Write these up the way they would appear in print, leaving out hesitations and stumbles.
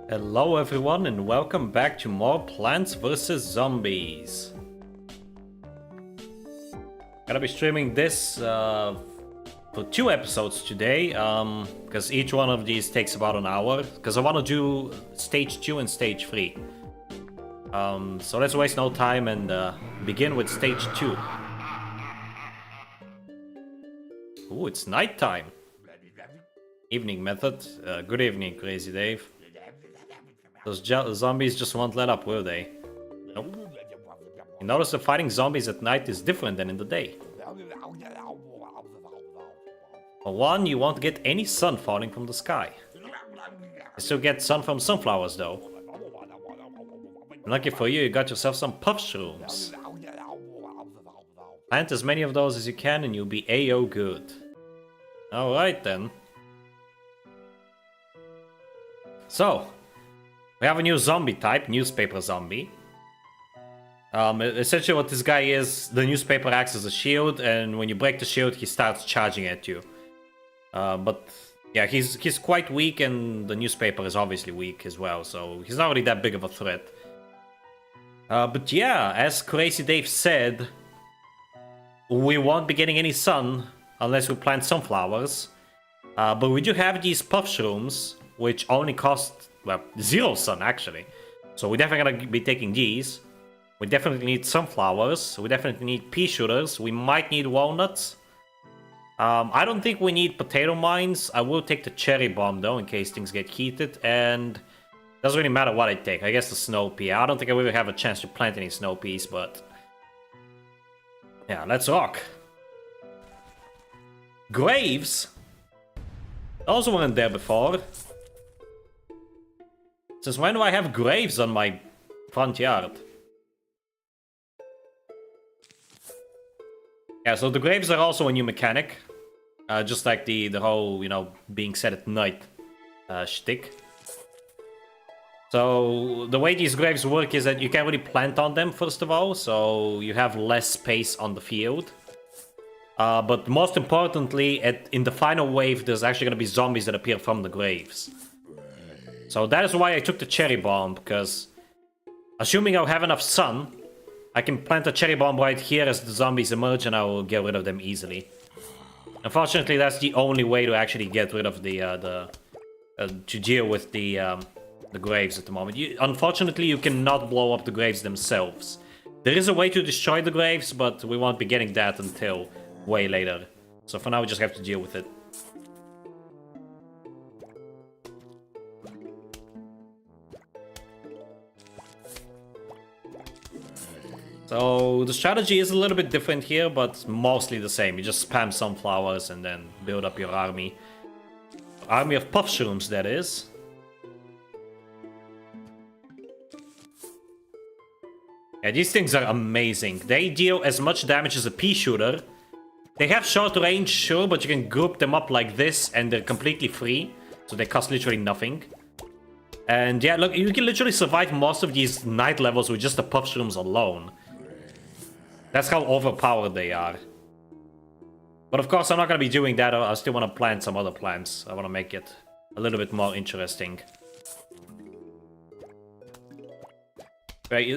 Hello everyone and welcome back to more Plants vs Zombies. Gonna be streaming this for 2 episodes today, because each one of these takes about an hour, because I want to do stage 2 and stage 3. So let's waste no time and begin with stage 2. Ooh, it's nighttime. Evening method. Good evening, Crazy Dave. Those zombies just won't let up, will they? Nope. You notice that fighting zombies at night is different than in the day. For one, you won't get any sun falling from the sky. You still get sun from sunflowers, though. Lucky for you, you got yourself some puff shrooms. Plant as many of those as you can and you'll be A-O good. Alright then. So, we have a new zombie type, newspaper zombie. Essentially what this guy is, the newspaper acts as a shield, and when you break the shield, he starts charging at you. But yeah, he's quite weak, and the newspaper is obviously weak as well, so he's not really that big of a threat. But yeah, as Crazy Dave said, we won't be getting any sun unless we plant sunflowers. But we do have these puff shrooms, which only cost, well, 0 sun actually. So we're definitely gonna be taking these. We definitely need sunflowers. We definitely need pea shooters. We might need walnuts. I don't think we need potato mines. I will take the cherry bomb though, in case things get heated. And doesn't really matter what I take. I guess the snow pea. I don't think I will have a chance to plant any snow peas, but yeah, let's rock. Graves. Those weren't there before. Since when do I have graves on my front yard? Yeah, so the graves are also a new mechanic. Just like the whole, you know, being set at night shtick. So the way these graves work is that you can't really plant on them, first of all, so you have less space on the field. But most importantly, in the final wave, there's actually going to be zombies that appear from the graves. So that is why I took the cherry bomb, because assuming I'll have enough sun, I can plant a cherry bomb right here as the zombies emerge and I will get rid of them easily. Unfortunately, that's the only way to actually get rid of to deal with the graves at the moment. Unfortunately, you cannot blow up the graves themselves. There is a way to destroy the graves, but we won't be getting that until way later. So for now, we just have to deal with it. So the strategy is a little bit different here, but mostly the same. You just spam sunflowers and then build up your army. Army of puff shrooms, that is. Yeah, these things are amazing. They deal as much damage as a pea shooter. They have short range, sure, but you can group them up like this and they're completely free. So they cost literally nothing. And yeah, look, you can literally survive most of these night levels with just the puff shrooms alone. That's how overpowered they are. But of course, I'm not going to be doing that. I still want to plant some other plants. I want to make it a little bit more interesting. Right,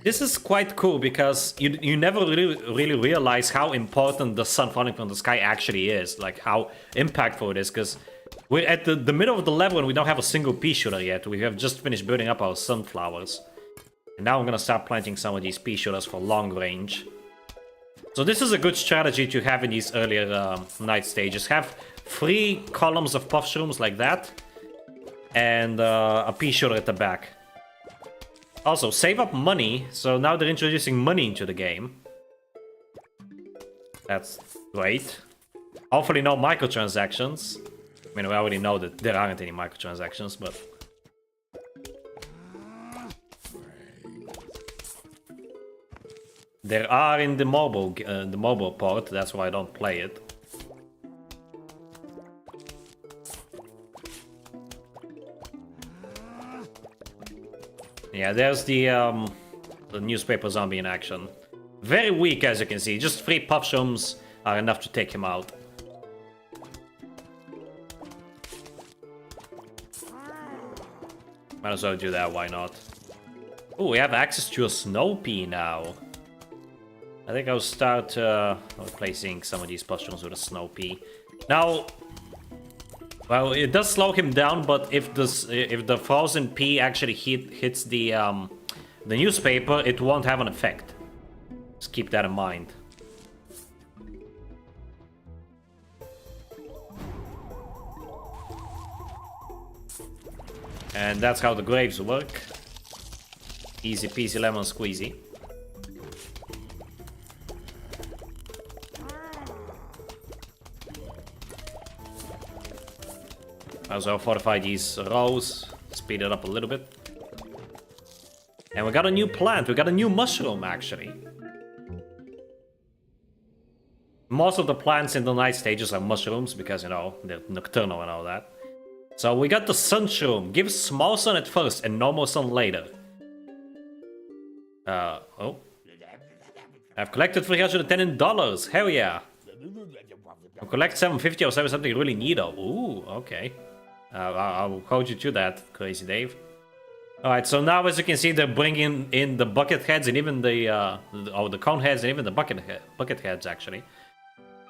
this is quite cool because you never really realize how important the sun falling from the sky actually is. Like how impactful it is, because we're at the middle of the level and we don't have a single pea shooter yet. We have just finished building up our sunflowers. And now I'm gonna start planting some of these pea shooters for long range. So this is a good strategy to have in these earlier night stages. Have 3 columns of puff shrooms like that. And a pea shooter at the back. Also, save up money. So now they're introducing money into the game. That's great. Hopefully no microtransactions. I mean, we already know that there aren't any microtransactions, but... There are in the mobile port, that's why I don't play it. Yeah, there's the newspaper zombie in action. Very weak, as you can see. Just 3 puff shrooms are enough to take him out. Might as well do that, why not? Oh, we have access to a snow pea now. I think I'll start replacing some of these mushrooms with a snow pea. Now, well, it does slow him down, but if the frozen pea actually hits the newspaper, it won't have an effect. Just keep that in mind. And that's how the graves work. Easy peasy lemon squeezy. Also fortify these rows, speed it up a little bit. And we got a new plant, we got a new mushroom actually. Most of the plants in the night stages are mushrooms because, you know, they're nocturnal and all that. So we got the sunshroom. Give small sun at first and normal sun later. Oh. I've collected $310. Hell yeah. I'll collect 750 or something really neato. Ooh, okay. I'll hold you to that, Crazy Dave. Alright, so now as you can see, they're bringing in the bucket heads and even the cone heads and even the bucket heads actually.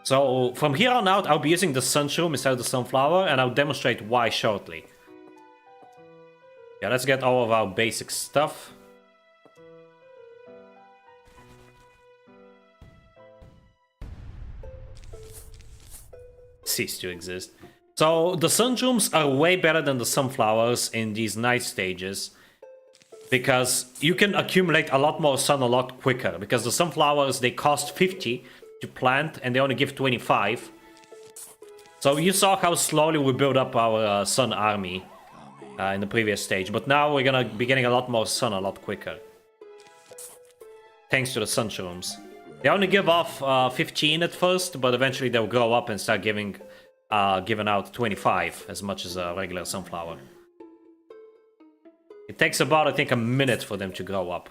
So from here on out, I'll be using the sunshroom instead of the sunflower, and I'll demonstrate why shortly. Yeah, let's get all of our basic stuff. Cease to exist. So the sunshrooms are way better than the sunflowers in these night stages, because you can accumulate a lot more sun a lot quicker, because the sunflowers, they cost 50 to plant and they only give 25. So you saw how slowly we build up our sun army in the previous stage, but now we're gonna be getting a lot more sun a lot quicker, thanks to the sunshrooms. They only give off 15 at first, but eventually they'll grow up and start giving out 25, as much as a regular sunflower. It takes about, I think, a minute for them to grow up.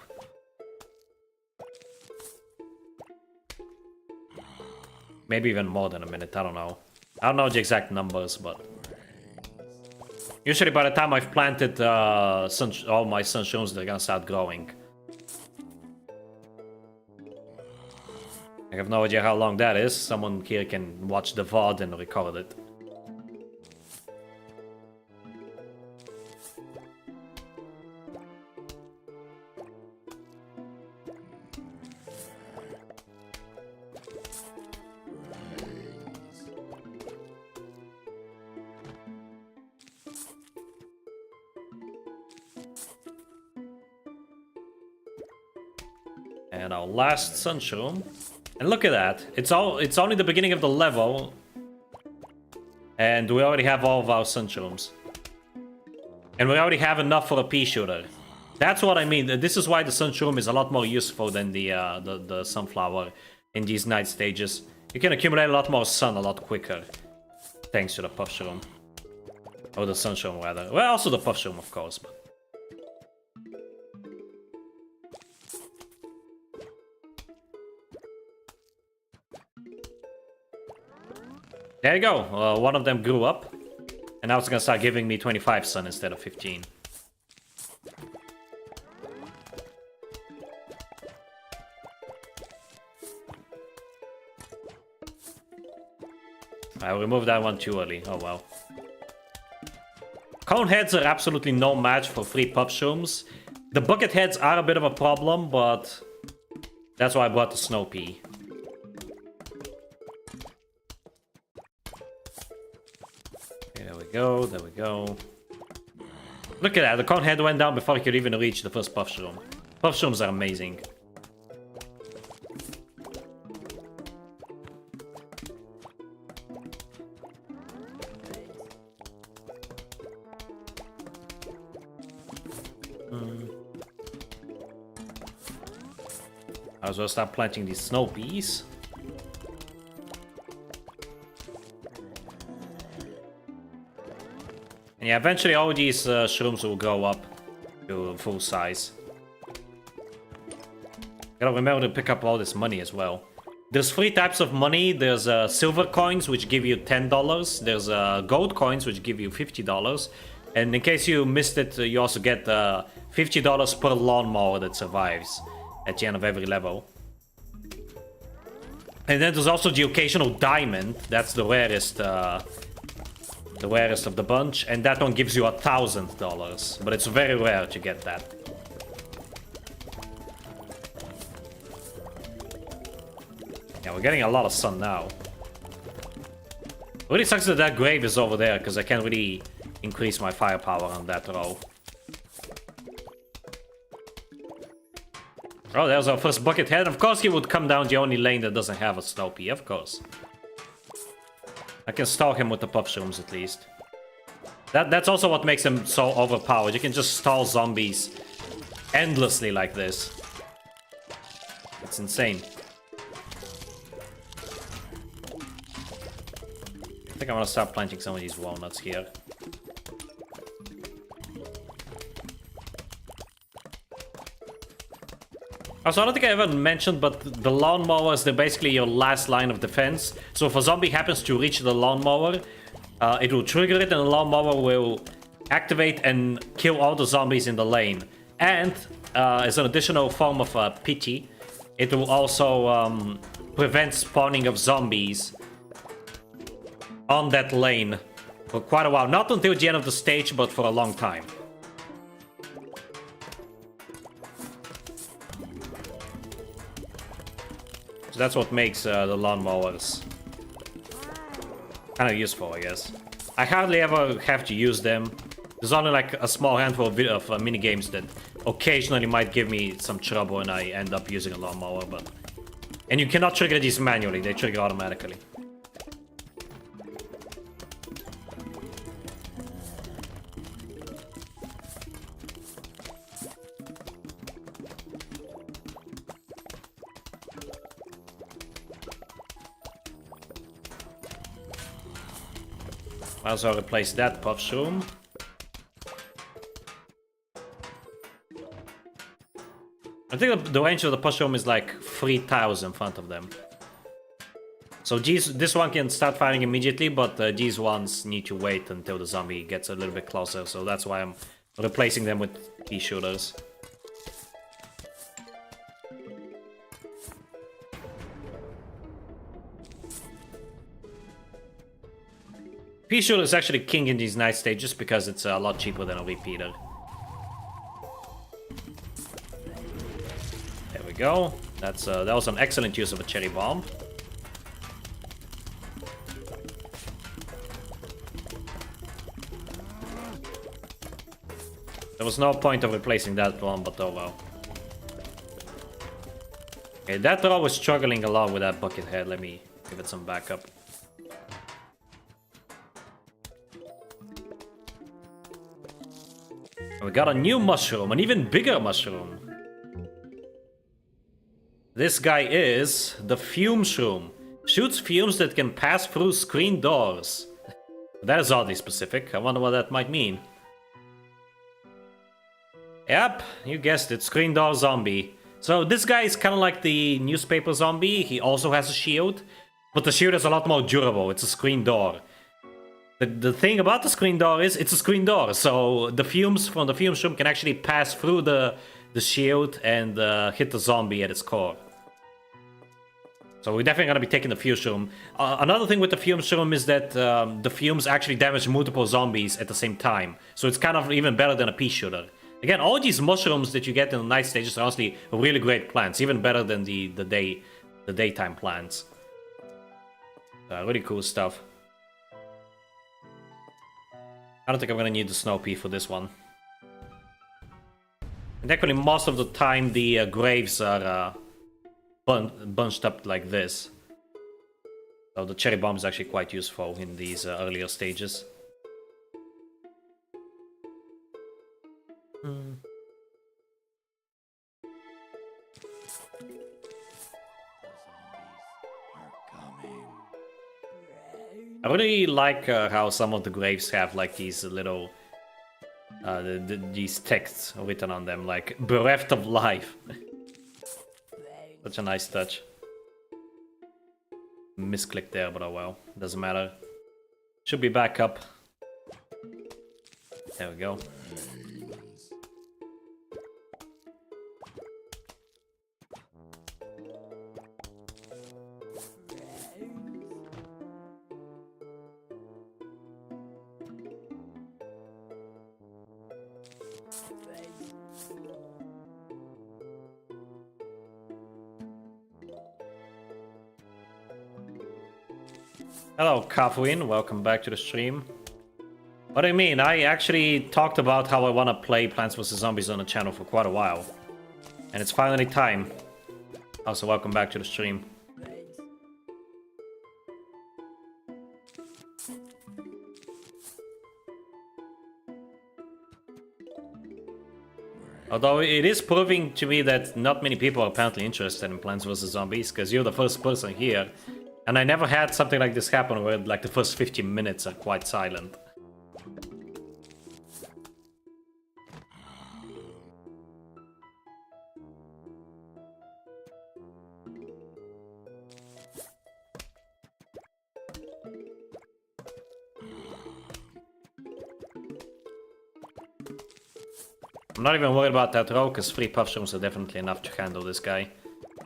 Maybe even more than a minute, I don't know. I don't know the exact numbers, but... usually by the time I've planted all my sunshrooms, they're gonna start growing. I have no idea how long that is. Someone here can watch the VOD and record it. And our last sunshroom. And look at that. It's only the beginning of the level. And we already have all of our sunshrooms. And we already have enough for a pea shooter. That's what I mean. This is why the sunshroom is a lot more useful than the sunflower in these night stages. You can accumulate a lot more sun a lot quicker. Thanks to the puffshroom. Or the sunshroom rather. Well, also the puffshroom of course. But... there you go, one of them grew up, and now it's gonna start giving me 25 sun instead of 15. I removed that one too early, oh well. Cone heads are absolutely no match for free puffshrooms. The bucket heads are a bit of a problem, but that's why I brought the snow pea. There we go. Look at that, the cone head went down before he could even reach the first puffshroom. Puffshrooms are amazing. I was gonna start planting these snow peas. And yeah, eventually all these shrooms will grow up to full size. Gotta remember to pick up all this money as well. There's 3 types of money. There's silver coins, which give you $10. There's gold coins, which give you $50. And in case you missed it, you also get $50 per lawnmower that survives at the end of every level. And then there's also the occasional diamond. That's the rarest of the bunch, and that one gives you $1,000. But it's very rare to get that. Yeah, we're getting a lot of sun now. It really sucks that that grave is over there, because I can't really increase my firepower on that row. Oh, there's our first bucket head. Of course he would come down the only lane that doesn't have a snow pea, of course. I can stall him with the puff shrooms at least. That's also what makes him so overpowered. You can just stall zombies endlessly like this. It's insane. I think I'm gonna start planting some of these walnuts here. Also, I don't think I ever mentioned, but the lawnmowers, they're basically your last line of defense. So if a zombie happens to reach the lawnmower, it will trigger it and the lawnmower will activate and kill all the zombies in the lane. And as an additional form of pity, it will also prevent spawning of zombies on that lane for quite a while. Not until the end of the stage, but for a long time. So that's what makes the lawnmowers kind of useful, I guess. I hardly ever have to use them. There's only like a small handful of mini games that occasionally might give me some trouble and I end up using a lawnmower, but... And you cannot trigger these manually, they trigger automatically. Might as well replace that puff shroom. I think the range of the puff shroom is like 3 tiles in front of them. So this one can start firing immediately, but these ones need to wait until the zombie gets a little bit closer. So that's why I'm replacing them with pea shooters. Pea shooter is actually king in these night stages because it's a lot cheaper than a repeater. There we go. That was an excellent use of a cherry bomb. There was no point of replacing that one, but oh well. Okay, that row was struggling a lot with that bucket head. Let me give it some backup. We got a new mushroom, an even bigger mushroom. This guy is the fume shroom. Shoots fumes that can pass through screen doors. That is oddly specific. I wonder what that might mean. Yep, you guessed it, screen door zombie. So this guy is kind of like the newspaper zombie. He also has a shield, but the shield is a lot more durable. It's a screen door. The thing about the screen door is it's a screen door, so the fumes from the fume shroom can actually pass through the shield and hit the zombie at its core. So we're definitely going to be taking the fume shroom. Another thing with the fume shroom is that the fumes actually damage multiple zombies at the same time. So it's kind of even better than a pea shooter. Again, all these mushrooms that you get in the night stages are honestly really great plants, even better than the daytime plants. Really cool stuff. I don't think I'm gonna need the snow pea for this one. And actually, most of the time the graves are bunched up like this. So the cherry bomb is actually quite useful in these earlier stages. I really like how some of the graves have like these little these texts written on them, like bereft of life. Such a nice touch. Misclicked there, but oh well, doesn't matter. Should be back up. There we go. Hello, Kafuin. Welcome back to the stream. What do you mean? I actually talked about how I want to play Plants vs. Zombies on the channel for quite a while. And it's finally time. Also, welcome back to the stream. Although it is proving to me that not many people are apparently interested in Plants vs. Zombies, because you're the first person here. And I never had something like this happen where like the first 15 minutes are quite silent. I'm not even worried about that row, because 3 puff shrooms are definitely enough to handle this guy.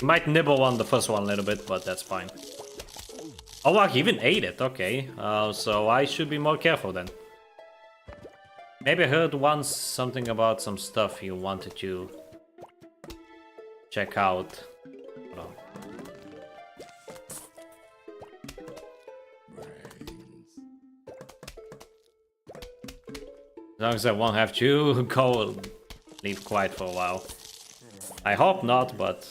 He might nibble on the first one a little bit, but that's fine. Oh wow, he even ate it, okay. So I should be more careful then. Maybe I heard once something about some stuff you wanted to check out. Hold on. As long as I won't have to go leave quiet for a while. I hope not, but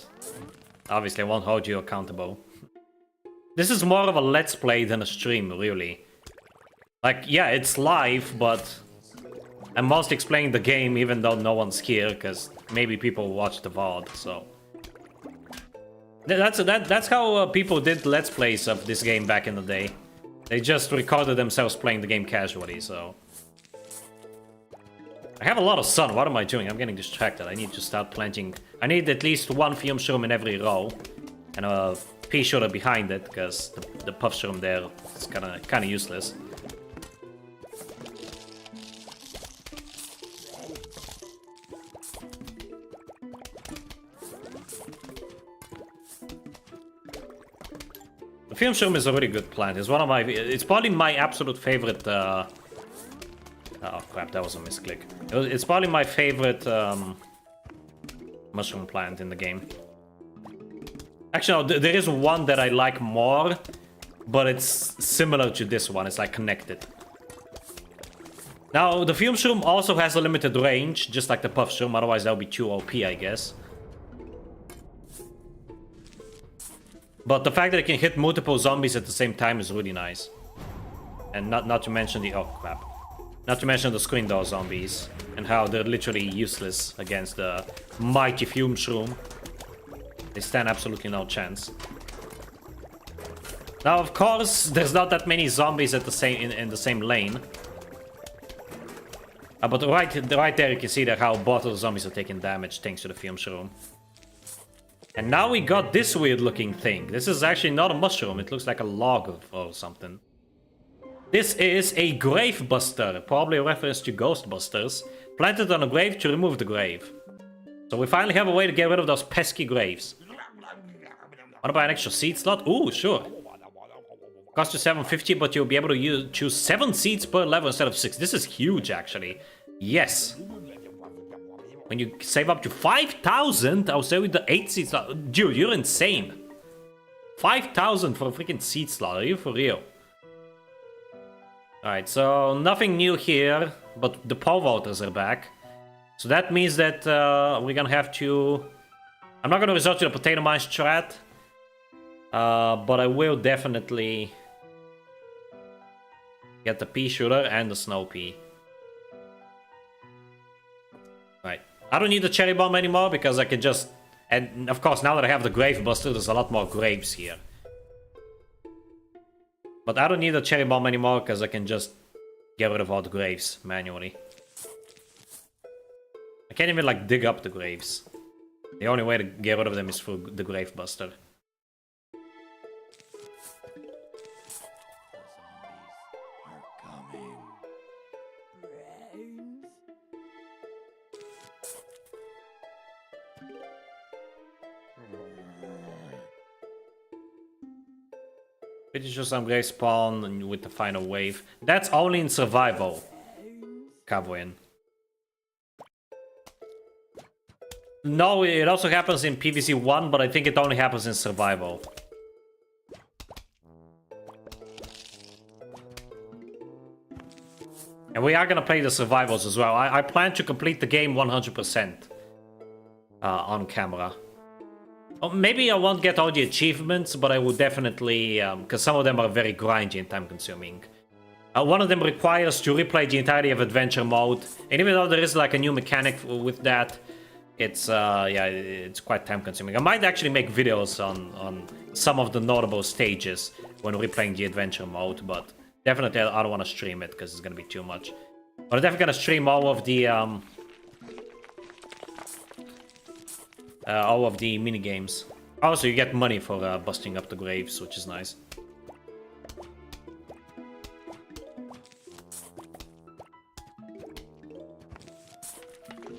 obviously I won't hold you accountable. This is more of a let's play than a stream, really. Like, yeah, it's live, but I'm mostly explaining the game even though no one's here, because maybe people watch the VOD, so... That's how people did let's plays of this game back in the day. They just recorded themselves playing the game casually, so... I have a lot of sun, what am I doing? I'm getting distracted. I need to start planting... I need at least 1 fume shroom in every row. And a pea shooter behind it, because the puff shroom there is kinda useless. The fume shroom is a really good plant. It's one of my... It's probably my absolute favorite... Oh crap, that was a misclick. It's probably my favorite mushroom plant in the game. Actually, no, there is one that I like more, but it's similar to this one. It's like connected. Now, the fume shroom also has a limited range, just like the puff shroom. Otherwise, that would be too OP, I guess. But the fact that it can hit multiple zombies at the same time is really nice. And not to mention the... Oh, crap. Not to mention the screen door zombies. And how they're literally useless against the mighty fume shroom. They stand absolutely no chance. Now, of course, there's not that many zombies at the same in the same lane. But right there you can see that how both of the zombies are taking damage thanks to the fume shroom. And now we got this weird looking thing. This is actually not a mushroom. It looks like a log or something. This is a grave buster. Probably a reference to Ghostbusters. Planted on a grave to remove the grave. So we finally have a way to get rid of those pesky graves. Want to buy an extra seed slot? Ooh, sure. Cost you 750, but you'll be able to choose 7 seeds per level instead of 6. This is huge, actually. Yes. When you save up to 5,000, I'll save you the 8 seed slot. Dude, you're insane. 5,000 for a freaking seed slot. Are you for real? Alright, so nothing new here, but the pole vaulters are back. So that means that we're gonna have to... I'm not gonna resort to the potato mine strat. But I will definitely get the pea shooter and the snow pea. Right. I don't need the cherry bomb anymore because I can just... And of course, now that I have the grave buster, there's a lot more graves here. But I don't need the cherry bomb anymore because I can just get rid of all the graves manually. I can't even like dig up the graves. The only way to get rid of them is through the grave buster. Pretty sure some grave spawn with the final wave. That's only in survival. Cowboy. No, it also happens in PvZ 1, but I think it only happens in survival. And we are gonna play the survivals as well. I plan to complete the game 100% on camera. Oh, maybe I won't get all the achievements, but I will definitely, because some of them are very grindy and time-consuming. One of them requires to replay the entirety of adventure mode, and even though there is like a new mechanic with that, it's yeah, it's quite time-consuming. I might actually make videos on some of the notable stages when replaying the adventure mode, but definitely I don't want to stream it because it's gonna be too much. But I'm definitely gonna stream all of the mini games. Also, you get money for busting up the graves, which is nice.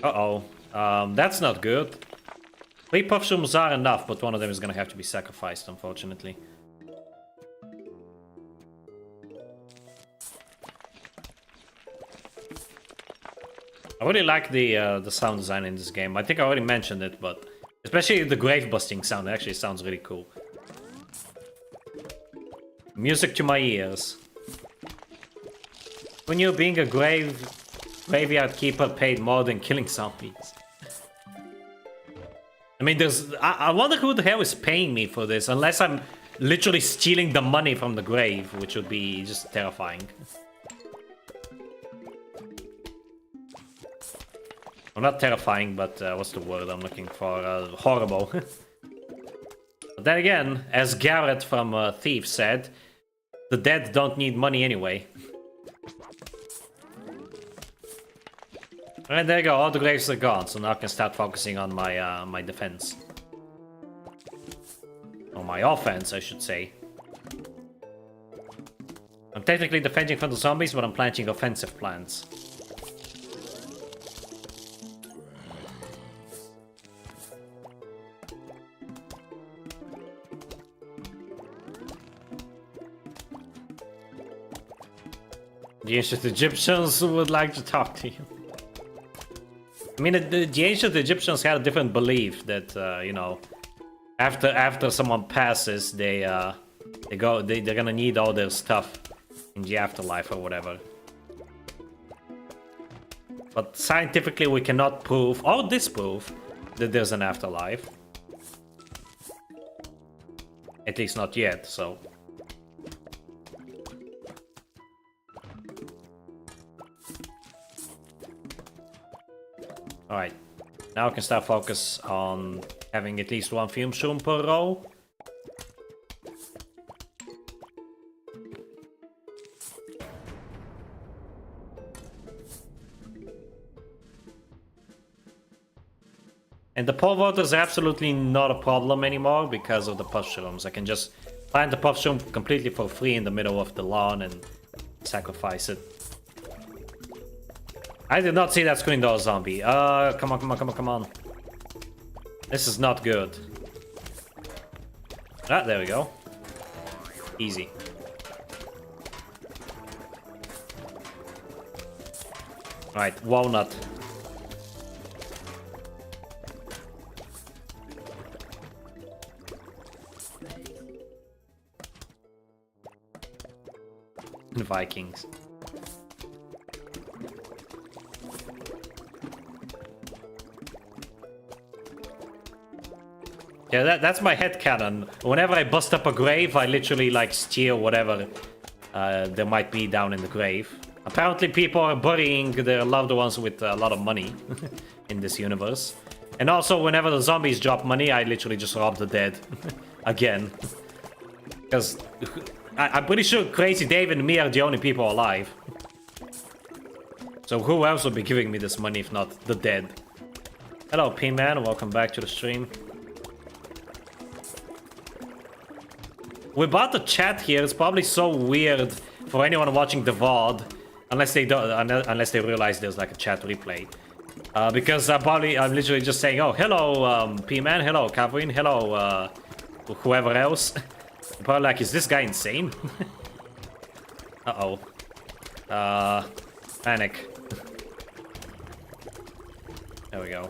Uh-oh. That's not good. 3 puffshrooms are enough, but one of them is gonna have to be sacrificed, unfortunately. I really like the sound design in this game. I think I already mentioned it, but especially the grave busting sound actually sounds really cool. Music to my ears. When you're being a graveyard keeper paid more than killing zombies. I mean, I wonder who the hell is paying me for this, unless I'm literally stealing the money from the grave, which would be just terrifying. Well, not terrifying, but what's the word I'm looking for? Horrible. But then again, as Garrett from Thief said, the dead don't need money anyway. And there you go, all the graves are gone, so now I can start focusing on my my defense. Or my offense, I should say. I'm technically defending from the zombies, but I'm planting offensive plants. The ancient Egyptians would like to talk to you. I mean, the ancient Egyptians had a different belief that, you know, after someone passes, they're gonna need all their stuff in the afterlife or whatever. But scientifically, we cannot prove or disprove that there's an afterlife. At least not yet, so. Alright, now I can start focus on having at least 1 fume shroom per row. And the pole vault is absolutely not a problem anymore because of the puff shrooms. I can just plant the puff shroom completely for free in the middle of the lawn and sacrifice it. I did not see that screen door zombie. Come on, come on, come on, come on. This is not good. Ah, there we go. Easy. Alright, walnut. Vikings. Yeah, that's my headcanon. Whenever I bust up a grave, I literally like steal whatever there might be down in the grave. Apparently people are burying their loved ones with a lot of money in this universe. And also whenever the zombies drop money, I literally just rob the dead. Again. Because I'm pretty sure Crazy Dave and me are the only people alive. So who else would be giving me this money if not the dead? Hello P-Man, welcome back to the stream. Without the chat here, it's probably so weird for anyone watching the VOD, unless they realize there's like a chat replay. Because I'm literally just saying, oh, hello, P-Man, hello, Kavrin, hello, whoever else. Probably like, is this guy insane? Uh-oh. Panic. There we go.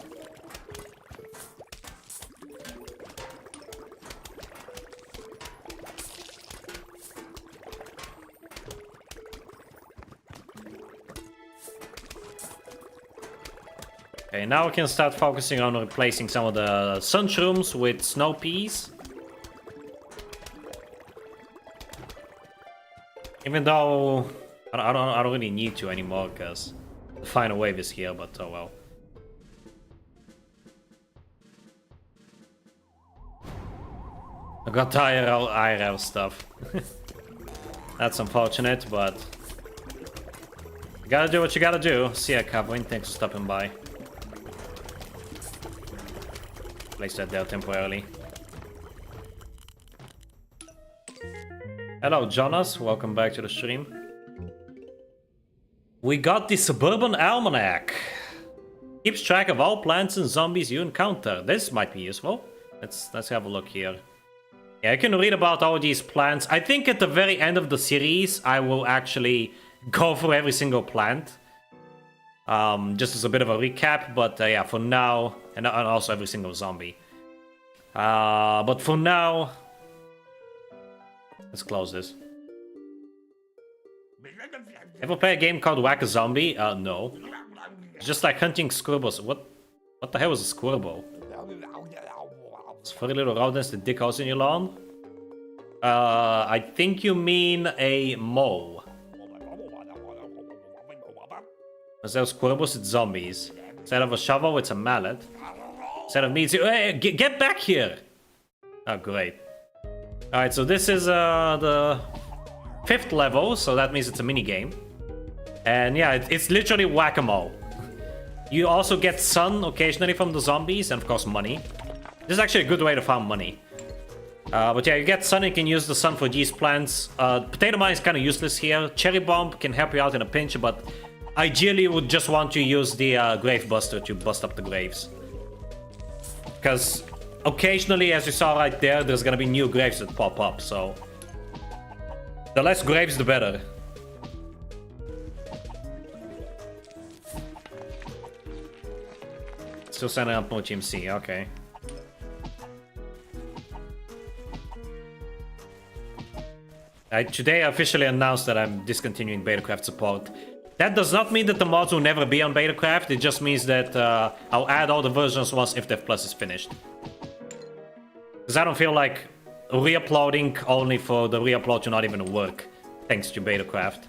Okay, now we can start focusing on replacing some of the sun shrooms with snow peas. Even though I don't really need to anymore because the final wave is here, but oh well. I got IRL stuff. That's unfortunate, but you gotta do what you gotta do. See ya, Cowboy. Thanks for stopping by. Place that there temporarily. Hello, Jonas. Welcome back to the stream. We got the Suburban Almanac. Keeps track of all plants and zombies you encounter. This might be useful. Let's have a look here. Yeah, I can read about all these plants. I think at the very end of the series, I will actually go for every single plant. Just as a bit of a recap, but yeah, for now, and also every single zombie. But for now, let's close this. Ever play a game called Whack a Zombie? No. It's just like hunting squirrels. What the hell is a squirrel? It's furry little rodents that dig holes in your lawn. I think you mean a mole. Instead of squirrels, it's zombies. Instead of a shovel, it's a mallet. Instead of meat, hey, get back here! Oh, great. Alright, so this is the 5th level, so that means it's a mini game. And yeah, it's literally whack-a-mole. You also get sun occasionally from the zombies, and of course money. This is actually a good way to farm money. But yeah, you get sun, you can use the sun for these plants. Potato mine is kind of useless here. Cherry bomb can help you out in a pinch, but ideally you would just want to use the grave buster to bust up the graves. Because occasionally, as you saw right there, there's gonna be new graves that pop up, so the less graves, the better. Still signing up more GMC, okay. Today I officially announced that I'm discontinuing Betacraft support. That does not mean that the mods will never be on Betacraft, it just means that I'll add all the versions once IfDev Plus is finished. Because I don't feel like re-uploading only for the re-upload to not even work, thanks to Betacraft.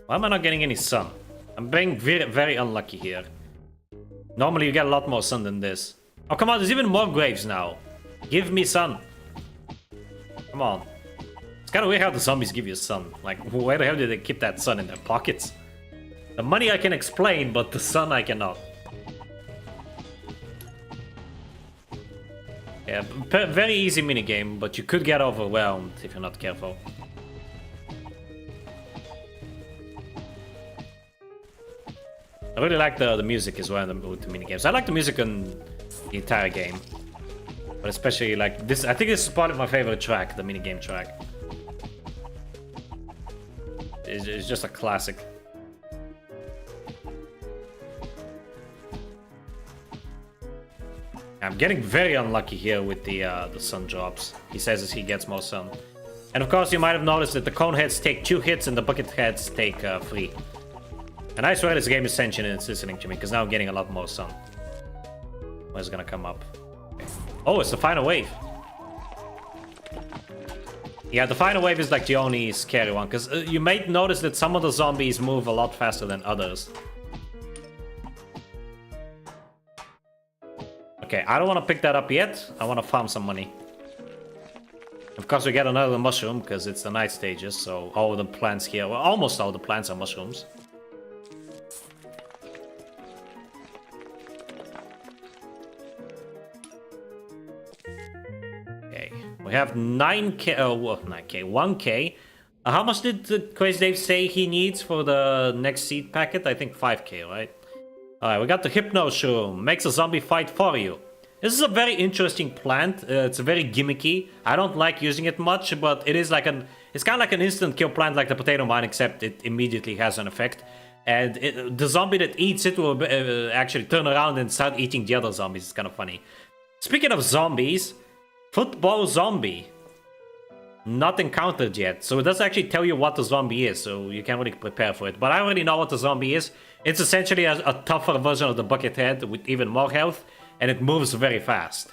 Why am I not getting any sun? I'm being very, very unlucky here. Normally you get a lot more sun than this. Oh, come on, there's even more graves now. Give me sun. Come on. It's kind of weird how the zombies give you sun. Like, where the hell did they keep that sun in their pockets? The money I can explain, but the sun I cannot. Yeah, very easy minigame, but you could get overwhelmed if you're not careful. I really like the music as well with the minigames. I like the music in the entire game. But especially like this, I think this is probably my favorite track, the minigame track. It's just a classic. I'm getting very unlucky here with the sun drops. He says as he gets more sun. And of course you might have noticed that the cone heads take 2 hits and the bucket heads take 3. And I swear this game is sentient and it's listening to me, because now I'm getting a lot more sun. Where's it gonna come up? Okay. Oh, it's the final wave. Yeah, the final wave is like the only scary one, because you may notice that some of the zombies move a lot faster than others. Okay, I don't want to pick that up yet. I want to farm some money. Of course, we get another mushroom, because it's the night stages, so all the plants here, well, almost all the plants are mushrooms. We have 9k, 9k, 1k. How much did Crazy Dave say he needs for the next seed packet? I think 5k, right? Alright, we got the Hypno Shroom. Makes a zombie fight for you. This is a very interesting plant. It's very gimmicky. I don't like using it much, but it is like it's kind of like an instant kill plant like the Potato Mine, except it immediately has an effect. And the zombie that eats it will actually turn around and start eating the other zombies. It's kind of funny. Speaking of zombies, Football Zombie. Not encountered yet, so it doesn't actually tell you what the zombie is, so you can't really prepare for it. But I already know what the zombie is. It's essentially a tougher version of the Buckethead with even more health, and it moves very fast.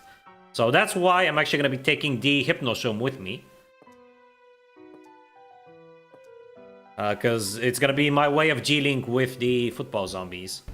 So that's why I'm actually going to be taking the Hypnoshroom with me. Because it's going to be my way of dealing with the football zombies.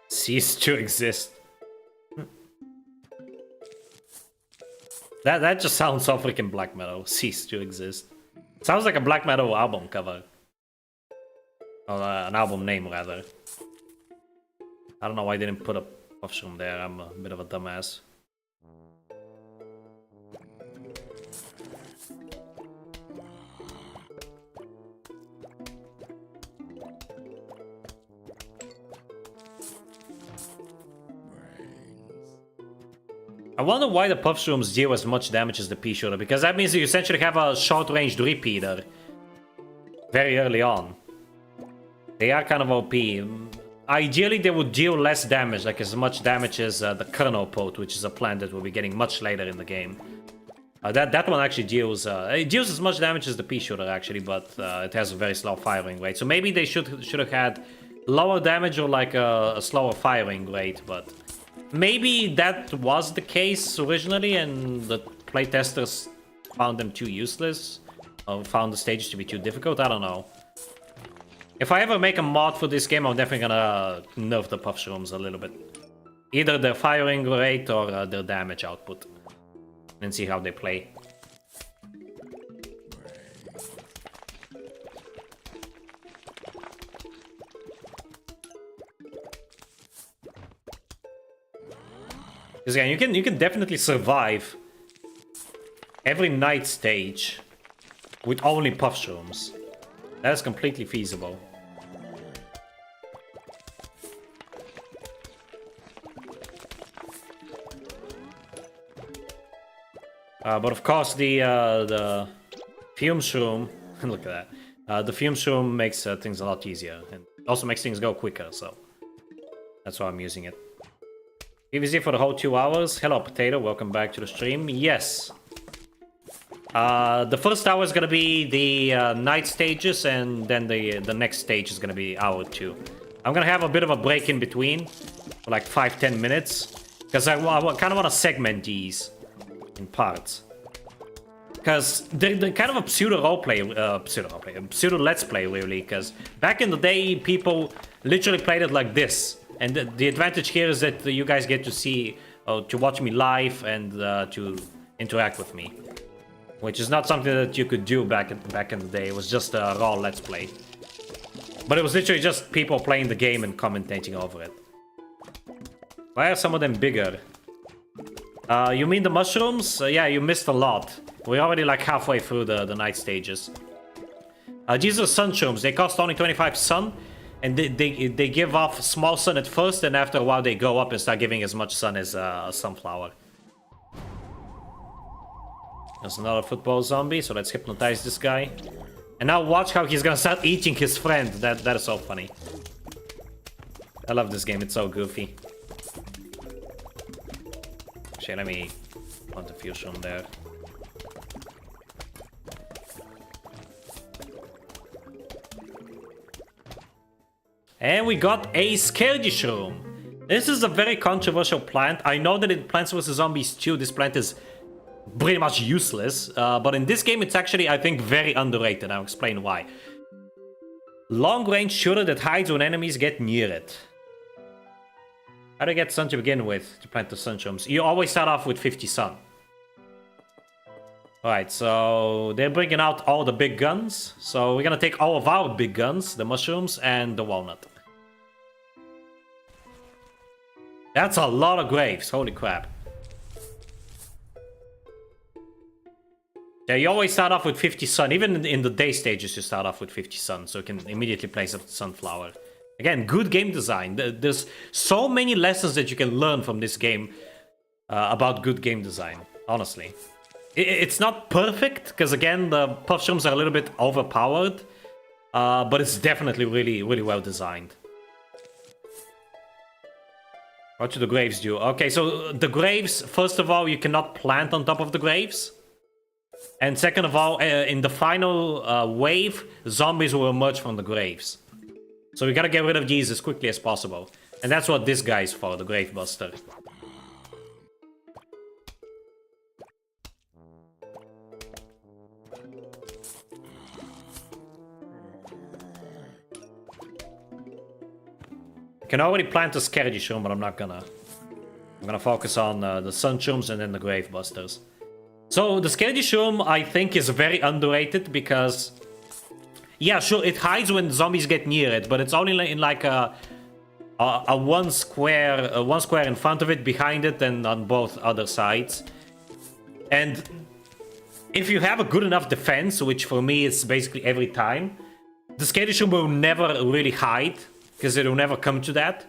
Cease to exist. That just sounds so freaking black metal. Cease to exist. Sounds like a black metal album cover. Or an album name, rather. I don't know why I didn't put a Puffshroom there. I'm a bit of a dumbass. I wonder why the Puffshrooms deal as much damage as the Pea Shooter, because that means you essentially have a short-ranged repeater very early on. They are kind of OP. Ideally, they would deal less damage, like as much damage as the Kernel Pot, which is a plant that we'll be getting much later in the game. That one actually deals it deals as much damage as the Pea Shooter, actually, but it has a very slow firing rate. So maybe they should have had lower damage or like a slower firing rate, but maybe that was the case originally, and the playtesters found them too useless, or found the stages to be too difficult. I don't know. If I ever make a mod for this game, I'm definitely gonna nerf the Puffshrooms a little bit. Either their firing rate or their damage output. And see how they play. Because yeah, you can definitely survive every night stage with only Puffshrooms. That is completely feasible. But of course, the Fume Shroom, look at that. The Fume Shroom makes things a lot easier, and also makes things go quicker, so that's why I'm using it. PVZ for the whole 2 hours. Hello, Potato, welcome back to the stream. Yes. The first hour is gonna be the night stages, and then the next stage is gonna be hour 2. I'm gonna have a bit of a break in between, for like 5-10 minutes, because I kind of want to segment these in parts. Because they're kind of a pseudo roleplay, pseudo let's play, really, because back in the day, people literally played it like this. And the advantage here is that you guys get to see, to watch me live and to interact with me. Which is not something that you could do back in the day. It was just a raw let's play. But it was literally just people playing the game and commentating over it. Why are some of them bigger? You mean the mushrooms? Yeah, you missed a lot. We're already like halfway through the night stages. These are sun shrooms. They cost only 25 sun. And they give off small sun at first, and after a while they go up and start giving as much sun as a sunflower. There's another football zombie, so let's hypnotize this guy. And now watch how he's gonna start eating his friend. That is so funny. I love this game, it's so goofy. Actually, let me put the fusion there. And we got a Scaredy Shroom. This is a very controversial plant. I know that in Plants vs. Zombies 2, this plant is pretty much useless. But in this game, it's actually, I think, very underrated. I'll explain why. Long-range shooter that hides when enemies get near it. How do you get sun to begin with to plant the sun shrooms? You always start off with 50 sun. Alright, so they're bringing out all the big guns. So we're gonna take all of our big guns, the mushrooms and the walnut. That's a lot of graves, holy crap. Yeah, you always start off with 50 sun. Even in the day stages, you start off with 50 sun, so you can immediately place a sunflower. Again, good game design. There's so many lessons that you can learn from this game about good game design, honestly. It's not perfect, because again, the puff shrooms are a little bit overpowered, but it's definitely really, really well designed. What should the graves do? Okay, so the graves, first of all, you cannot plant on top of the graves. And second of all, in the final wave, zombies will emerge from the graves. So we gotta get rid of these as quickly as possible. And that's what this guy is for, the Grave Buster. I can already plant a Scaredy Shroom, but I'm not gonna. I'm gonna focus on the Sun Shrooms and then the Grave Busters. So the Scaredy Shroom, I think, is very underrated because... Yeah, sure, it hides when zombies get near it, but it's only in like a one square in front of it, behind it, and on both other sides. And if you have a good enough defense, which for me is basically every time, the Scaredy Shroom will never really hide, because it will never come to that.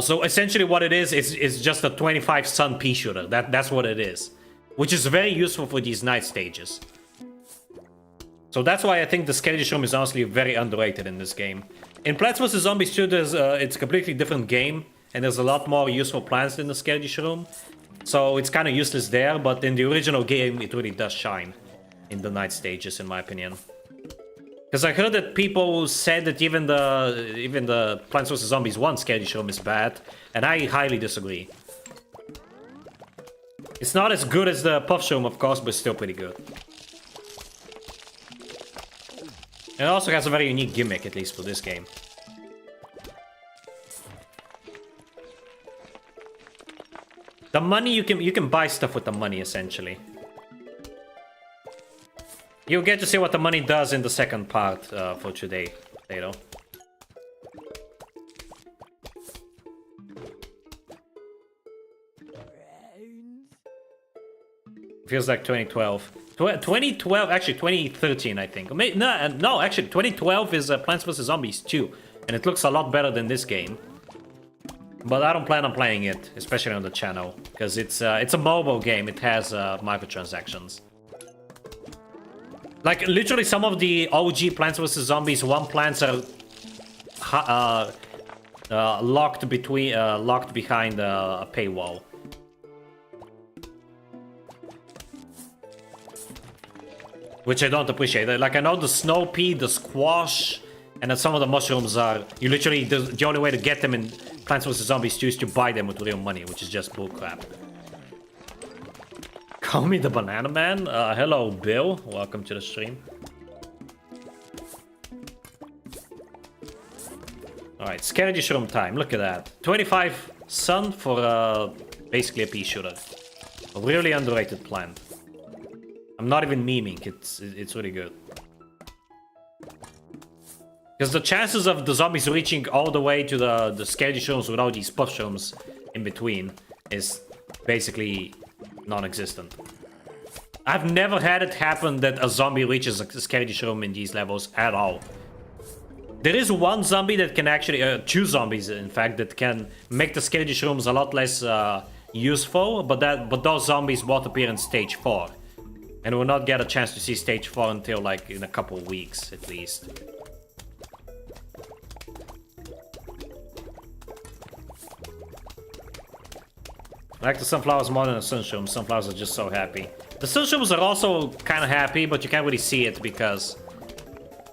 So essentially what it is just a 25 sun pea shooter. That's what it is. Which is very useful for these night stages. So that's why I think the Scaredy Shroom is honestly very underrated in this game. In Plants vs. Zombies 2, it's a completely different game. And there's a lot more useful plants than the Scaredy Shroom. So it's kind of useless there, but in the original game it really does shine. In the night stages, in my opinion. Because I heard that people said that even the Plants vs. Zombies 1 Scaredy Shroom is bad, and I highly disagree. It's not as good as the Puff Shroom, of course, but still pretty good. And it also has a very unique gimmick, at least for this game. The money, you can buy stuff with the money, essentially. You'll get to see what the money does in the second part for today, Tato. Feels like 2012. 2012, actually 2013, I think. No, actually 2012 is Plants vs. Zombies 2. And it looks a lot better than this game. But I don't plan on playing it, especially on the channel. Because it's a mobile game, it has microtransactions. Like, literally some of the OG Plants vs. Zombies 1 plants are locked behind a paywall. Which I don't appreciate. Like, I know the snow pea, the squash, and then some of the mushrooms are... You literally... The only way to get them in Plants vs. Zombies 2 is to buy them with real money, which is just bullcrap. Call me the Banana Man? Hello, Bill. Welcome to the stream. Alright, Scaredy Shroom time. Look at that. 25 sun for basically a pea shooter. A really underrated plant. I'm not even memeing. It's really good. Because the chances of the zombies reaching all the way to the Scaredy Shrooms without these puff shrooms in between is basically non-existent. I've never had it happen that a zombie reaches a Scaredy Shroom in these levels at all. There is one zombie that can actually... two zombies, in fact, that can make the Scaredy Shrooms a lot less useful, but those zombies won't appear in Stage 4. And we'll not get a chance to see Stage 4 until, like, in a couple weeks, at least. I like the sunflowers more than the sunshrooms. Sunflowers are just so happy. The sunshrooms are also kind of happy, but you can't really see it because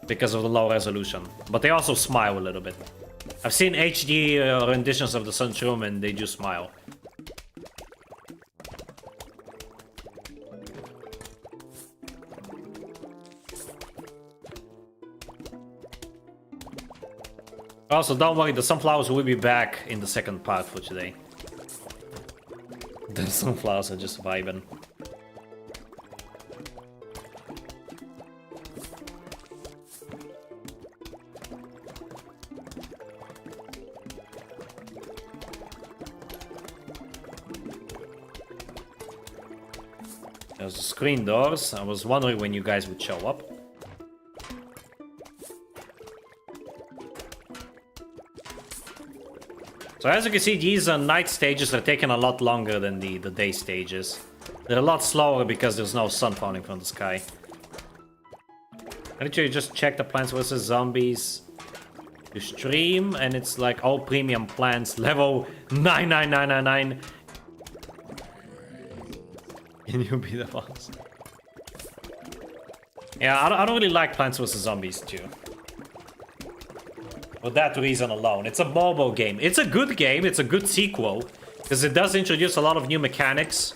of the low resolution. But they also smile a little bit. I've seen HD renditions of the sunshroom and they do smile. Also, don't worry, the sunflowers will be back in the second part for today. The sunflowers are just vibing. There's the screen doors. I was wondering when you guys would show up. So as you can see, these night stages are taking a lot longer than the day stages. They're a lot slower because there's no sun falling from the sky. I literally just check the Plants vs. Zombies to stream, and it's like all premium plants, level 99999. Can you be the boss? Yeah, I don't really like Plants vs. Zombies too. For that reason alone. It's a mobile game. It's a good game. It's a good sequel. Because it does introduce a lot of new mechanics.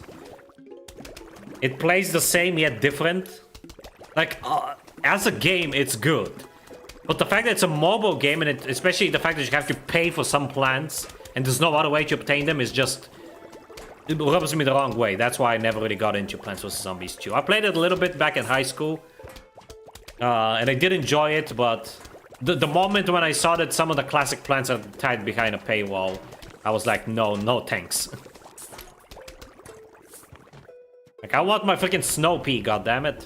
It plays the same yet different. Like, as a game, it's good. But the fact that it's a mobile game, and especially the fact that you have to pay for some plants, and there's no other way to obtain them, is just... It rubs me the wrong way. That's why I never really got into Plants vs. Zombies 2. I played it a little bit back in high school. And I did enjoy it, but... The moment when I saw that some of the classic plants are tied behind a paywall, I was like, no thanks. Like, I want my freaking snow pea, goddammit.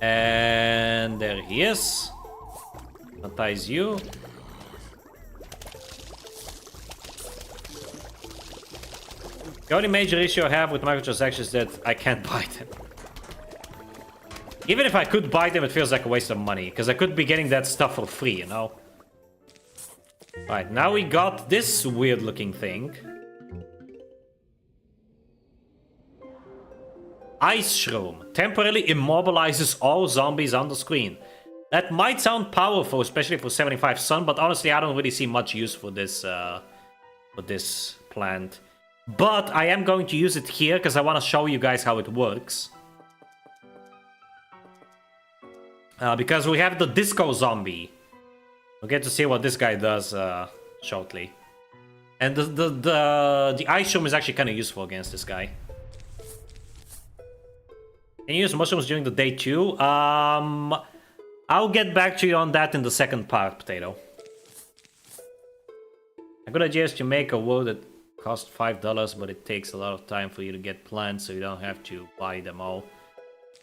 And there he is. Unties you. The only major issue I have with microtransactions is that I can't buy them. Even if I could buy them, it feels like a waste of money. Because I could be getting that stuff for free, you know? Right, now we got this weird looking thing. Ice Shroom. Temporarily immobilizes all zombies on the screen. That might sound powerful, especially for 75 sun, but honestly I don't really see much use for this plant. But I am going to use it here because I want to show you guys how it works. Because we have the disco zombie. We'll get to see what this guy does shortly. And the ice shroom is actually kind of useful against this guy. Can you use mushrooms during the day too? I'll get back to you on that in the second part, Potato. A good idea is to make a wood that costs $5, but it takes a lot of time for you to get plants, so you don't have to buy them all.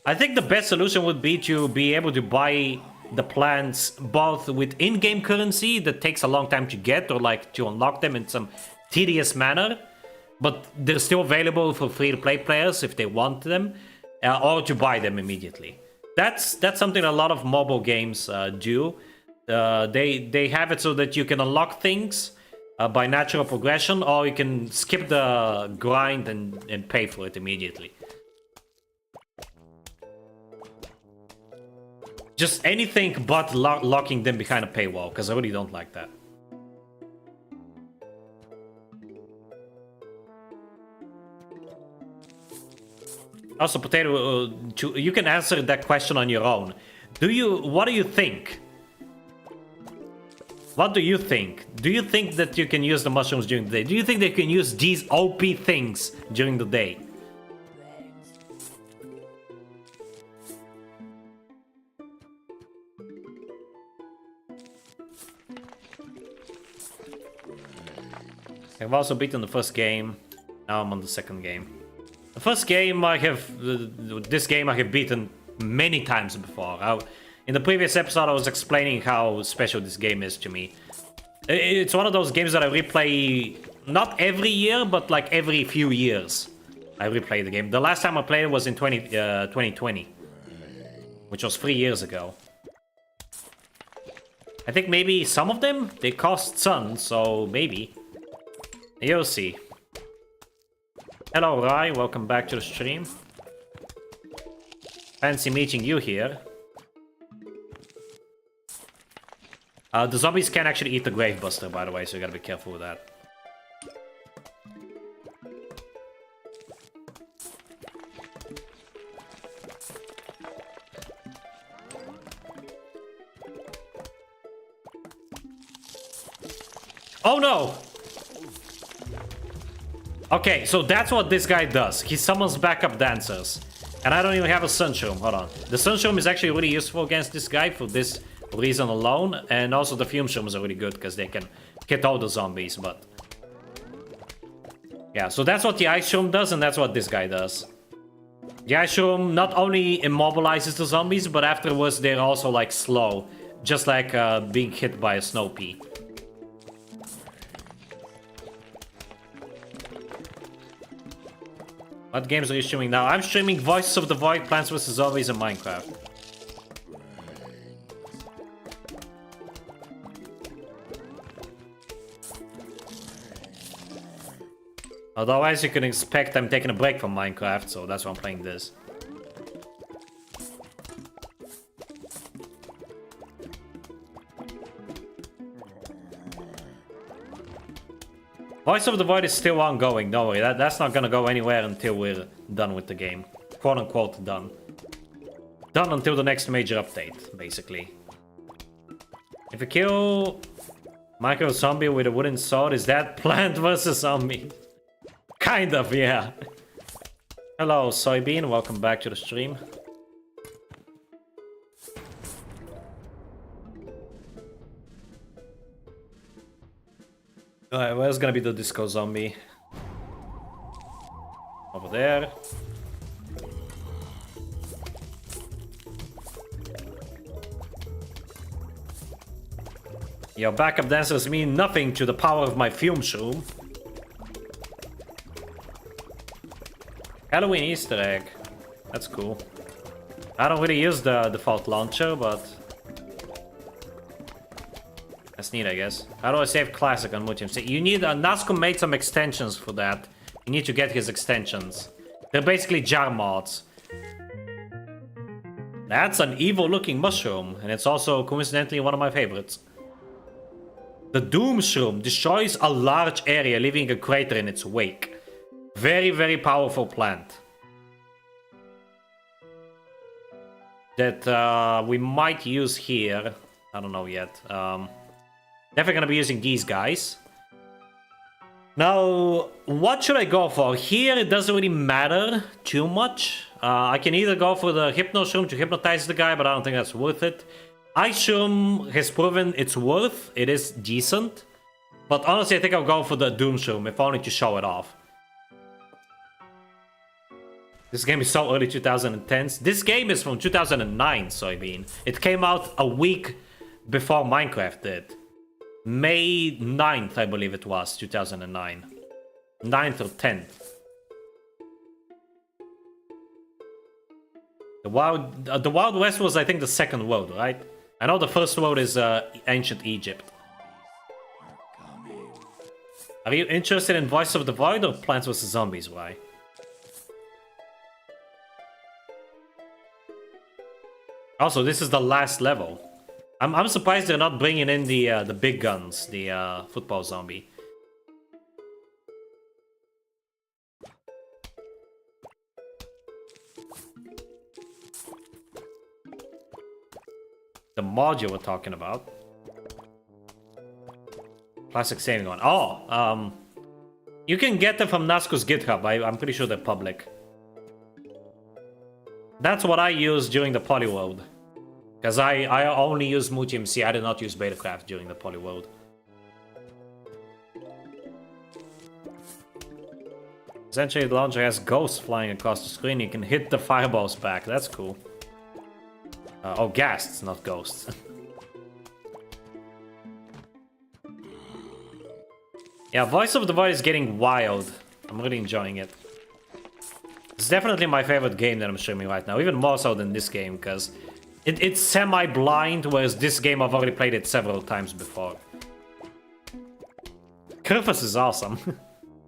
I think the best solution would be to be able to buy the plants both with in-game currency that takes a long time to get, or like to unlock them in some tedious manner, but they're still available for free-to-play players if they want them, or to buy them immediately. That's something a lot of mobile games do. They have it so that you can unlock things by natural progression, or you can skip the grind and pay for it immediately. Just anything but locking them behind a paywall, because I really don't like that. Also, Potato, you can answer that question on your own. What do you think? What do you think? Do you think that you can use the mushrooms during the day? Do you think they can use these OP things during the day? I've also beaten the first game. Now I'm on the second game. The first game this game I have beaten many times before. In the previous episode I was explaining how special this game is to me. It's one of those games that I replay not every year, but like every few years. I replay the game. The last time I played it was in 2020, which was 3 years ago. I think maybe some of them, they cost sun, so maybe. You'll see. Hello, Rai. Welcome back to the stream. Fancy meeting you here. The zombies can actually eat the Gravebuster, by the way, so you gotta be careful with that. Oh no! Okay, so that's what this guy does. He summons backup dancers. And I don't even have a Sunshroom. Hold on. The Sunshroom is actually really useful against this guy for this reason alone. And also the Fume Shrooms are really good because they can hit all the zombies, but... yeah, so that's what the Ice Shroom does, and that's what this guy does. The Ice Shroom not only immobilizes the zombies, but afterwards they're also, like, slow. Just like being hit by a Snow Pea. What games are you streaming now? I'm streaming Voices of the Void, Plants vs. Zombies, and Minecraft. Otherwise, you can expect I'm taking a break from Minecraft, so that's why I'm playing this. Voice of the Void is still ongoing, don't worry. That's not gonna go anywhere until we're done with the game. Quote unquote done. Done until the next major update, basically. If you kill Micro Zombie with a wooden sword, is that Plant vs. Zombie? Kind of, yeah. Hello, Soybean. Welcome back to the stream. Alright, where's gonna be the Disco Zombie? Over there. Your backup dancers mean nothing to the power of my Fume Shroom. Halloween Easter egg. That's cool. I don't really use the default launcher, but... that's neat, I guess. How do I save Classic on Mutim? You need... Nasco made some extensions for that. You need to get his extensions. They're basically jar mods. That's an evil-looking mushroom, and it's also, coincidentally, one of my favorites. The Doom Shroom destroys a large area, leaving a crater in its wake. Very, very powerful plant. That we might use here. I don't know yet. Definitely gonna be using these guys. Now, what should I go for? Here, it doesn't really matter too much. I can either go for the Hypno Shroom to hypnotize the guy, but I don't think that's worth it. Ice Shroom has proven its worth. It is decent. But honestly, I think I'll go for the Doom Shroom, if only to show it off. This game is so early 2010s. This game is from 2009, Soybean. It came out a week before Minecraft did. May 9th, I believe it was, 2009. 9th or 10th. The Wild West was, I think, the second world, right? I know the first world is ancient Egypt. Are you interested in Voice of the Void or Plants vs. Zombies? Why? Also, this is the last level. I'm surprised they're not bringing in the big guns, the football zombie. The mod you were talking about. Classic saving one. Oh, you can get them from Nasco's GitHub. I'm pretty sure they're public. That's what I used during the Polyworld. Because I only use MuTMC, I did not use Betacraft during the Polyworld. Essentially, the launcher has ghosts flying across the screen. You can hit the fireballs back. That's cool. Oh, ghasts, not ghosts. Yeah, Voice of the Void is getting wild. I'm really enjoying it. It's definitely my favorite game that I'm streaming right now. Even more so than this game, because it's semi-blind, whereas this game I've already played it several times before. Kerfus is awesome.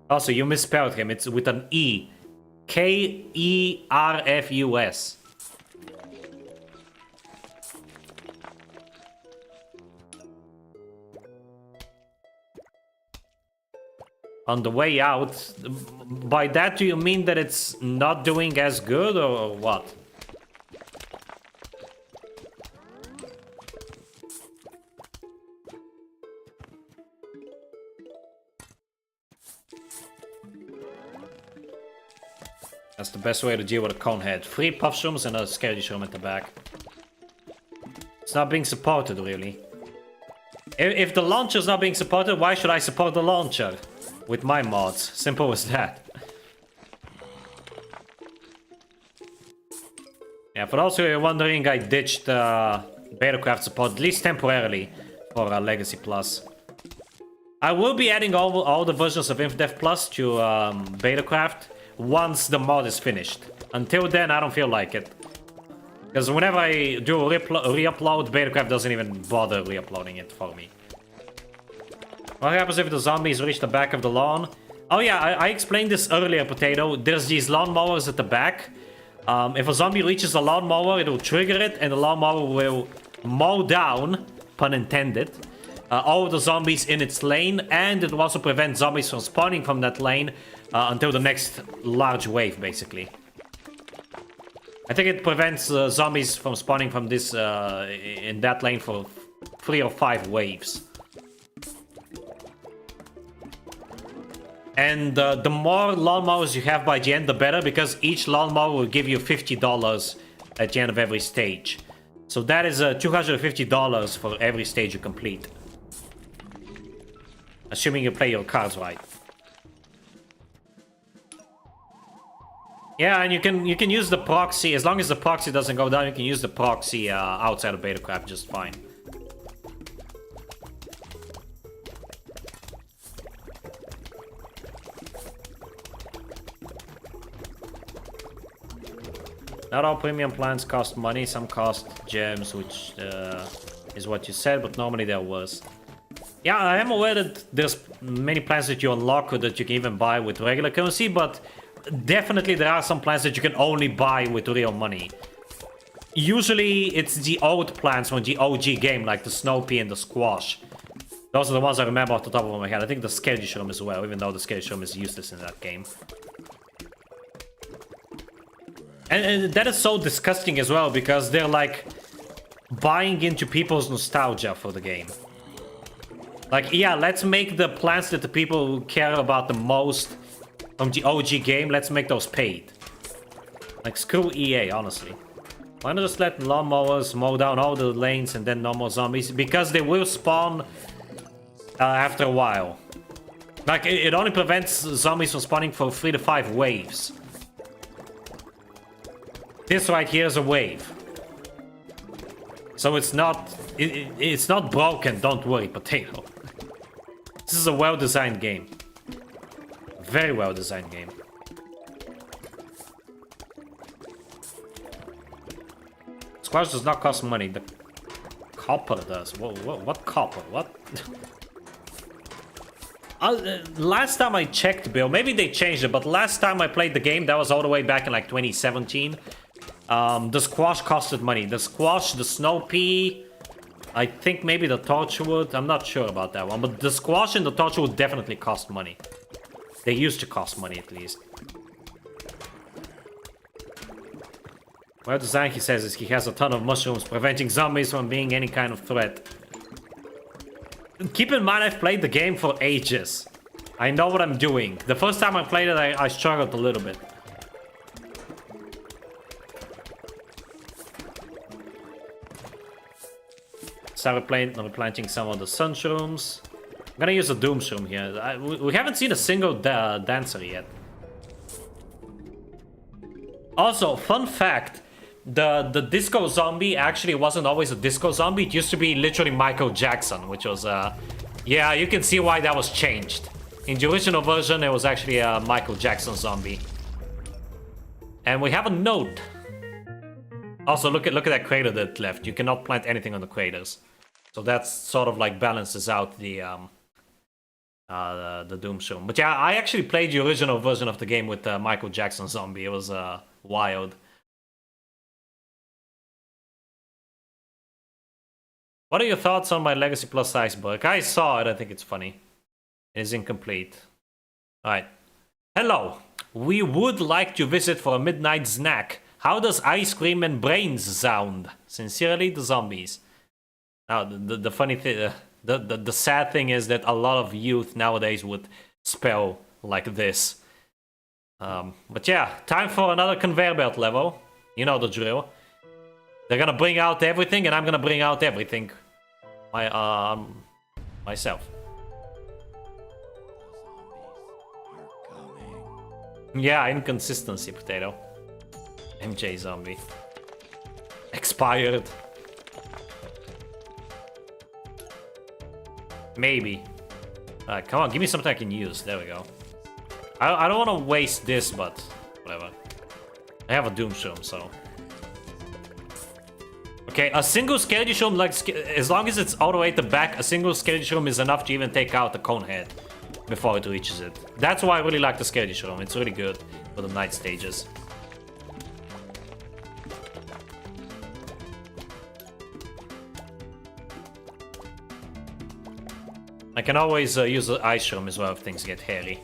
Also, you misspelled him. It's with an E. K-E-R-F-U-S. On the way out, by that do you mean that it's not doing as good, or what? That's the best way to deal with a conehead. 3 puff shrooms and a scary shroom at the back. It's not being supported, really. If the launcher's not being supported, why should I support the launcher? With my mods. Simple as that. Yeah, for those who are wondering, I ditched Betacraft support, at least temporarily, for Legacy Plus. I will be adding all the versions of InfDev Plus to Betacraft once the mod is finished. Until then, I don't feel like it. Because whenever I do re-upload, Betacraft doesn't even bother re-uploading it for me. What happens if the zombies reach the back of the lawn? Oh yeah, I explained this earlier, Potato. There's these lawnmowers at the back. If a zombie reaches the lawnmower, it will trigger it, and the lawnmower will mow down, pun intended, all of the zombies in its lane, and it will also prevent zombies from spawning from that lane until the next large wave, basically. I think it prevents zombies from spawning from this in that lane for 3 or 5 waves. And the more lawnmowers you have by the end, the better, because each lawnmower will give you $50 at the end of every stage. So that is $250 for every stage you complete. Assuming you play your cards right. Yeah, and you can use the proxy, as long as the proxy doesn't go down, you can use the proxy outside of Betacraft just fine. Not all premium plans cost money, some cost gems, which is what you said, but normally they're worse. Yeah, I am aware that there's many plans that you unlock or that you can even buy with regular currency, but definitely there are some plans that you can only buy with real money. Usually it's the old plans from the OG game, like the Snow Pea and the Squash. Those are the ones I remember off the top of my head. I think the Scary Shroom as well, even though the Scary Shroom is useless in that game. And that is so disgusting as well, because they're like buying into people's nostalgia for the game. Like, yeah, let's make the plans that the people care about the most from the OG game, let's make those paid. Like, screw EA, honestly. Why not just let lawnmowers mow down all the lanes and then no more zombies? Because they will spawn after a while. Like, it only prevents zombies from spawning for 3 to 5 waves. This right here is a wave. So it's not broken, don't worry, Potato. This is a well-designed game. Very well-designed game. Squash does not cost money. The copper does. What copper? What? Last time I checked, Bill, maybe they changed it, but last time I played the game, that was all the way back in like 2017. The squash costed money. The squash, the snow pea, I think maybe the torchwood. I'm not sure about that one, but the squash and the torchwood definitely cost money. They used to cost money at least. Well designed, he says, is he has a ton of mushrooms, preventing zombies from being any kind of threat. Keep in mind, I've played the game for ages. I know what I'm doing. The first time I played it, I struggled a little bit. Started replanting some of the sun shrooms. I'm gonna use a doom shroom here. We haven't seen a single dancer yet. Also, fun fact. The disco zombie actually wasn't always a disco zombie. It used to be literally Michael Jackson, which was yeah, you can see why that was changed. In the original version, it was actually a Michael Jackson zombie. And we have a note. Also, look at that crater that left. You cannot plant anything on the craters. So that sort of like balances out the Doom Shroom. But yeah, I actually played the original version of the game with Michael Jackson zombie. It was wild. What are your thoughts on my Legacy Plus iceberg? I saw it, I think it's funny. It is incomplete. Alright. Hello. We would like to visit for a midnight snack. How does ice cream and brains sound? Sincerely, the zombies. Now, the funny thing, the sad thing is that a lot of youth nowadays would spell like this. But yeah, time for another conveyor belt level. You know the drill. They're gonna bring out everything, and I'm gonna bring out everything. Myself. Yeah, inconsistency, potato. MJ zombie. Expired. Maybe. Come on, give me something I can use. There we go. I don't want to waste this, but whatever. I have a Doom Shroom, so... Okay, a single Skeleton Shroom, like, as long as it's all the way at the back, a single Skeleton Shroom is enough to even take out the cone head before it reaches it. That's why I really like the Skeleton Shroom. It's really good for the night stages. I can always use the Ice Shroom as well if things get hairy.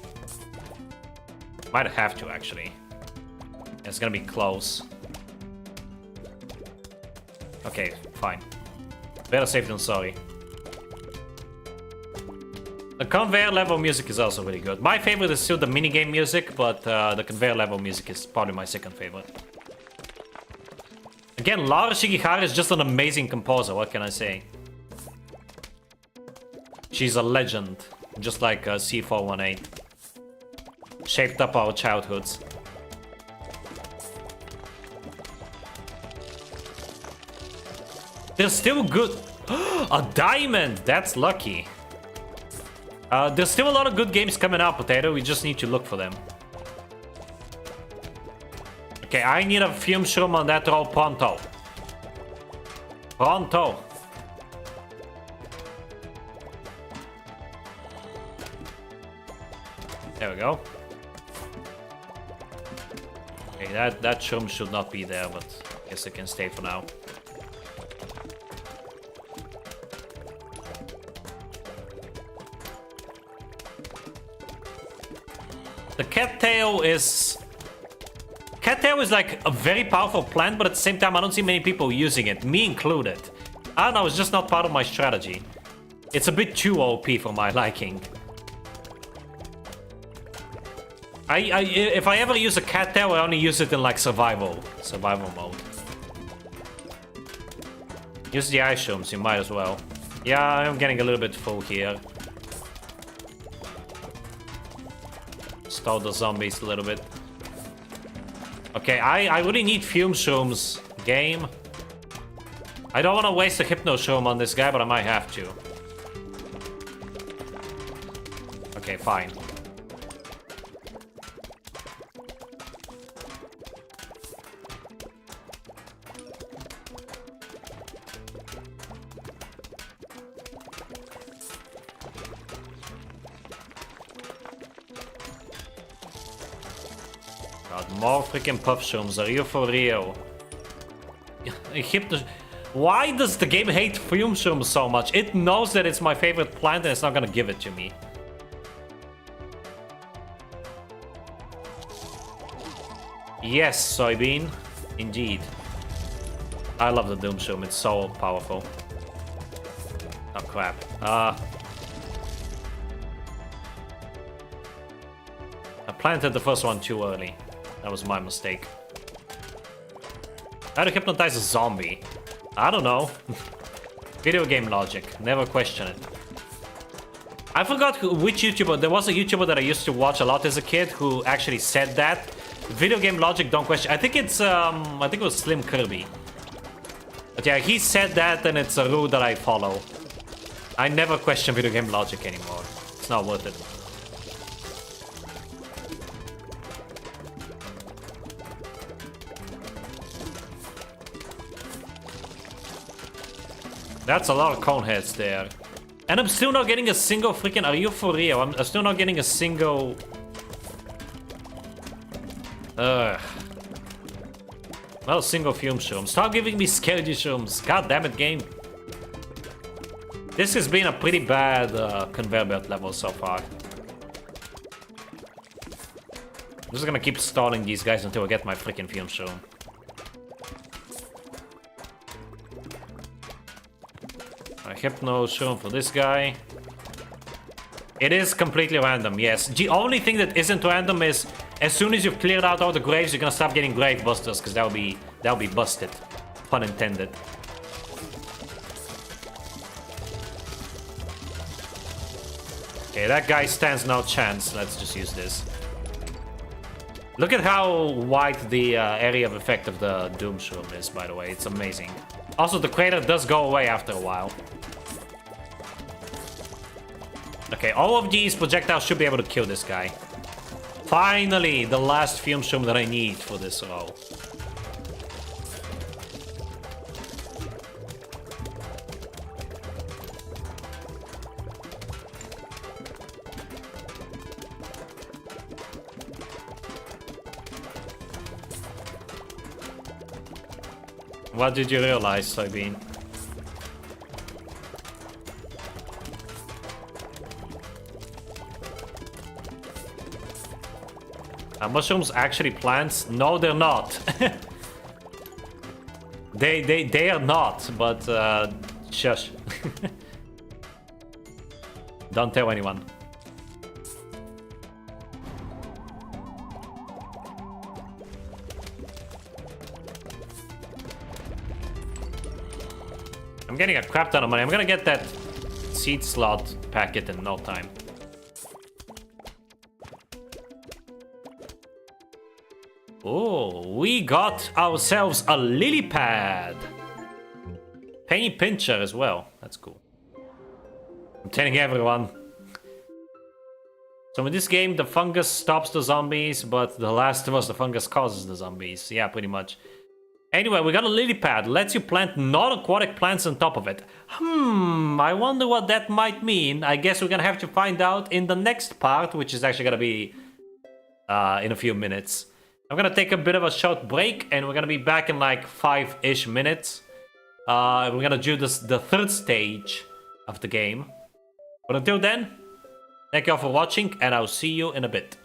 Might have to, actually. It's gonna be close. Okay, fine. Better safe than sorry. The conveyor level music is also really good. My favorite is still the minigame music, but the conveyor level music is probably my second favorite. Again, Laura Shigihara is just an amazing composer, what can I say? She's a legend, just like C418. Shaped up our childhoods. They're still good. A diamond! That's lucky. There's still a lot of good games coming out, Potato. We just need to look for them. Okay, I need a fume shroom on that roll pronto. Pronto. There we go. Okay, that shroom should not be there, but I guess it can stay for now. The cattail is like a very powerful plant, but at the same time I don't see many people using it, me included. I don't know, it's just not part of my strategy. It's a bit too OP for my liking. If I ever use a cattail, I only use it in like survival mode. Use the ice shrooms, you might as well. Yeah, I'm getting a little bit full here. Stall the zombies a little bit. Okay, I really need fume shrooms. Game. I don't want to waste a hypno shroom on this guy, but I might have to. Okay, fine. More freaking puff shrooms, are you for real? Why does the game hate fume shrooms so much? It knows that it's my favorite plant and it's not gonna give it to me. Yes, soybean. Indeed. I love the Doom Shroom, it's so powerful. Oh crap. I planted the first one too early. That was my mistake. How to hypnotize a zombie? I don't know. Video game logic. Never question it. I forgot which YouTuber. There was a YouTuber that I used to watch a lot as a kid who actually said that. Video game logic, don't question. I think it was Slim Kirby. But yeah, he said that and it's a rule that I follow. I never question video game logic anymore. It's not worth it. That's a lot of cone heads there. And I'm still not getting a single freaking... Are you for real? I'm still not getting a single... Not a single fume shroom. Stop giving me skeleton shrooms. God damn it, game. This has been a pretty bad conveyor belt level so far. I'm just gonna keep stalling these guys until I get my freaking fume shroom. A hypno shroom for this guy. It is completely random, yes. The only thing that isn't random is as soon as you've cleared out all the graves, you're gonna start getting grave busters, because that'll be busted. Pun intended. Okay, that guy stands no chance. Let's just use this. Look at how wide the area of effect of the Doom Shroom is, by the way. It's amazing. Also, the crater does go away after a while. Okay, all of these projectiles should be able to kill this guy. Finally, the last Fume Shroom that I need for this row. What did you realize, Soybean? Are mushrooms actually plants? No, they're not. they are not, but shush. Don't tell anyone. I'm getting a crap ton of money. I'm gonna get that seed slot packet in no time. Oh, we got ourselves a lily pad. Penny pincher as well. That's cool. I'm telling everyone. So in this game, the fungus stops the zombies, but The Last of Us, the fungus causes the zombies. Yeah, pretty much. Anyway, we got a lily pad. Lets you plant non-aquatic plants on top of it. I wonder what that might mean. I guess we're gonna have to find out in the next part, which is actually gonna be in a few minutes. I'm gonna take a bit of a short break, and we're gonna be back in like 5-ish minutes. We're gonna do the third stage of the game. But until then, thank you all for watching, and I'll see you in a bit.